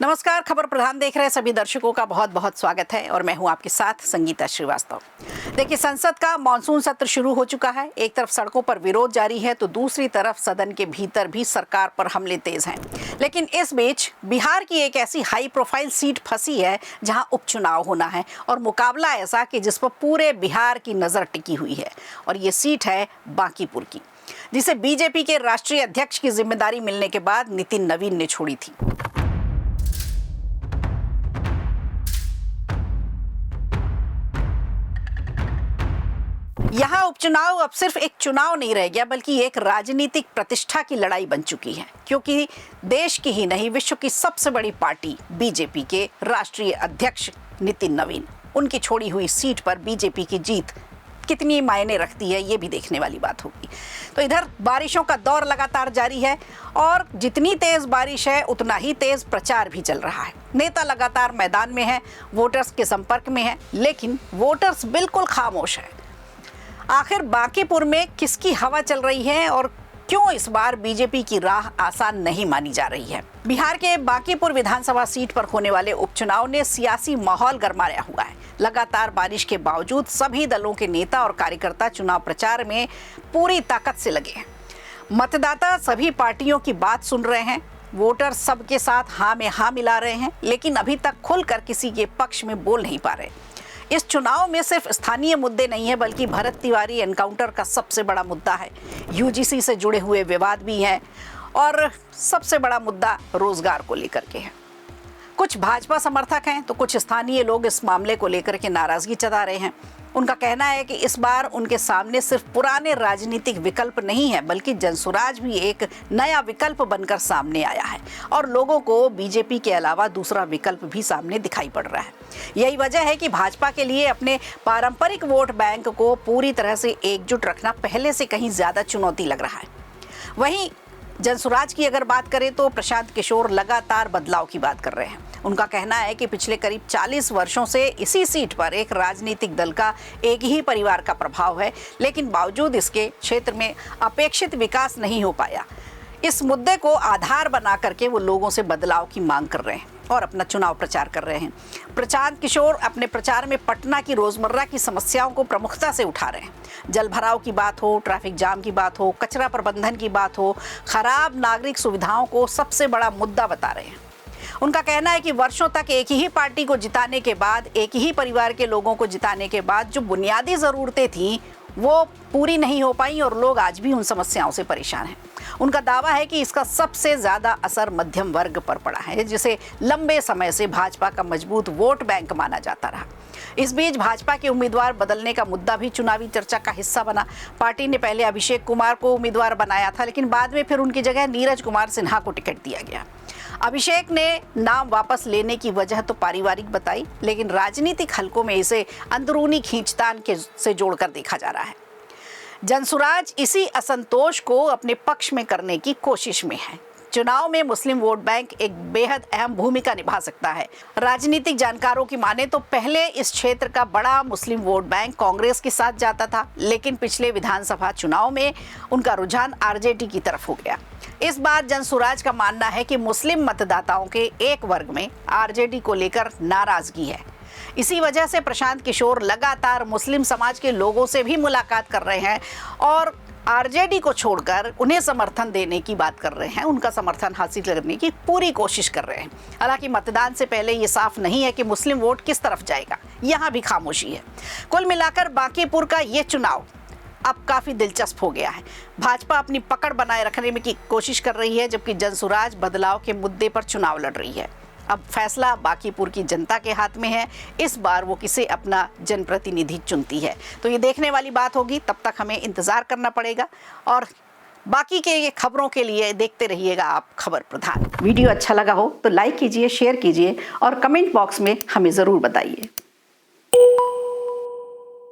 नमस्कार, खबर प्रधान देख रहे सभी दर्शकों का बहुत बहुत स्वागत है और मैं हूं आपके साथ संगीता श्रीवास्तव। देखिए, संसद का मानसून सत्र शुरू हो चुका है। एक तरफ सड़कों पर विरोध जारी है तो दूसरी तरफ सदन के भीतर भी सरकार पर हमले तेज हैं। लेकिन इस बीच बिहार की एक ऐसी हाई प्रोफाइल सीट फंसी है जहां उपचुनाव होना है और मुकाबला ऐसा कि जिस पर पूरे बिहार की नजर टिकी हुई है, और ये सीट है बांकीपुर की, जिसे बीजेपी के राष्ट्रीय अध्यक्ष की जिम्मेदारी मिलने के बाद नितिन नवीन ने छोड़ी थी। यहाँ उपचुनाव अब सिर्फ एक चुनाव नहीं रह गया, बल्कि एक राजनीतिक प्रतिष्ठा की लड़ाई बन चुकी है, क्योंकि देश की ही नहीं विश्व की सबसे बड़ी पार्टी बीजेपी के राष्ट्रीय अध्यक्ष नितिन नवीन, उनकी छोड़ी हुई सीट पर बीजेपी की जीत कितनी मायने रखती है, ये भी देखने वाली बात होगी। तो इधर बारिशों का दौर लगातार जारी है और जितनी तेज बारिश है उतना ही तेज प्रचार भी चल रहा है। नेता लगातार मैदान में हैं, वोटर्स के संपर्क में हैं, लेकिन वोटर्स बिल्कुल खामोश हैं। आखिर बांकीपुर में किसकी हवा चल रही है और क्यों इस बार बीजेपी की राह आसान नहीं मानी जा रही है? बिहार के बांकीपुर विधानसभा सीट पर होने वाले उपचुनाव ने सियासी माहौल गरमाया हुआ है। लगातार बारिश के बावजूद सभी दलों के नेता और कार्यकर्ता चुनाव प्रचार में पूरी ताकत से लगे हैं। मतदाता सभी पार्टियों की बात सुन रहे हैं, वोटर सबके साथ हाँ में हाँ मिला रहे हैं, लेकिन अभी तक खुलकर किसी के पक्ष में बोल नहीं पा रहे। इस चुनाव में सिर्फ स्थानीय मुद्दे नहीं है, बल्कि भरत तिवारी एनकाउंटर का सबसे बड़ा मुद्दा है। यूजीसी से जुड़े हुए विवाद भी हैं और सबसे बड़ा मुद्दा रोजगार को लेकर के है। कुछ भाजपा समर्थक हैं तो कुछ स्थानीय लोग इस मामले को लेकर के नाराजगी जता रहे हैं। उनका कहना है कि इस बार उनके सामने सिर्फ पुराने राजनीतिक विकल्प नहीं है, बल्कि जनसुराज भी एक नया विकल्प बनकर सामने आया है और लोगों को बीजेपी के अलावा दूसरा विकल्प भी सामने दिखाई पड़ रहा है। यही वजह है कि भाजपा के लिए अपने पारंपरिक वोट बैंक को पूरी तरह से एकजुट रखना पहले से कहीं ज्यादा चुनौती लग रहा है। वहीं जनसुराज की अगर बात करें तो प्रशांत किशोर लगातार बदलाव की बात कर रहे हैं। उनका कहना है कि पिछले करीब 40 वर्षों से इसी सीट पर एक राजनीतिक दल का एक ही परिवार का प्रभाव है, लेकिन बावजूद इसके क्षेत्र में अपेक्षित विकास नहीं हो पाया। इस मुद्दे को आधार बना करके वो लोगों से बदलाव की मांग कर रहे हैं और अपना चुनाव प्रचार कर रहे हैं। प्रशांत किशोर अपने प्रचार में पटना की रोजमर्रा की समस्याओं को प्रमुखता से उठा रहे हैं। जल भराव की बात हो, ट्रैफिक जाम की बात हो, कचरा प्रबंधन की बात हो, खराब नागरिक सुविधाओं को सबसे बड़ा मुद्दा बता रहे हैं। उनका कहना है कि वर्षों तक एक ही पार्टी को जिताने के बाद, एक ही परिवार के लोगों को जिताने के बाद जो बुनियादी ज़रूरतें थीं वो पूरी नहीं हो पाई और लोग आज भी उन समस्याओं से परेशान हैं। उनका दावा है कि इसका सबसे ज़्यादा असर मध्यम वर्ग पर पड़ा है, जिसे लंबे समय से भाजपा का मजबूत वोट बैंक माना जाता रहा। इस बीच भाजपा के उम्मीदवार बदलने का मुद्दा भी चुनावी चर्चा का हिस्सा बना। पार्टी ने पहले अभिषेक कुमार को उम्मीदवार बनाया था, लेकिन बाद में फिर उनकी जगह नीरज कुमार सिन्हा को टिकट दिया गया। अभिषेक ने नाम वापस लेने की वजह तो पारिवारिक बताई, लेकिन राजनीतिक हलकों में इसे अंदरूनी खींचतान से जोड़कर देखा जा रहा है। जनसुराज इसी असंतोष को अपने पक्ष में करने की कोशिश में है। चुनाव में मुस्लिम वोट बैंक एक बेहद अहम भूमिका निभा सकता है। राजनीतिक जानकारों की माने तो पहले इस क्षेत्र का बड़ा मुस्लिम वोट बैंक कांग्रेस के साथ जाता था, लेकिन पिछले विधानसभा चुनाव में उनका रुझान आरजेडी की तरफ हो गया। इस बार जनसुराज का मानना है कि मुस्लिम मतदाताओं के एक वर्ग में आरजेडी को लेकर नाराजगी है। इसी वजह से प्रशांत किशोर लगातार मुस्लिम समाज के लोगों से भी मुलाकात कर रहे हैं और आरजेडी को छोड़कर उन्हें समर्थन देने की बात कर रहे हैं, उनका समर्थन हासिल करने की पूरी कोशिश कर रहे हैं। हालांकि मतदान से पहले ये साफ नहीं है कि मुस्लिम वोट किस तरफ जाएगा, यहाँ भी खामोशी है। कुल मिलाकर बांकीपुर का ये चुनाव अब काफ़ी दिलचस्प हो गया है। भाजपा अपनी पकड़ बनाए रखने में की कोशिश कर रही है, जबकि जनसुराज बदलाव के मुद्दे पर चुनाव लड़ रही है। अब फैसला बांकीपुर की जनता के हाथ में है, इस बार वो किसे अपना जनप्रतिनिधि चुनती है। तो ये देखने वाली बात होगी, तब तक हमें इंतज़ार करना पड़ेगा और बाकी के ये खबरों के लिए देखते रहिएगा आप खबर प्रधान। वीडियो अच्छा लगा हो तो लाइक कीजिए, शेयर कीजिए और कमेंट बॉक्स में हमें ज़रूर बताइए।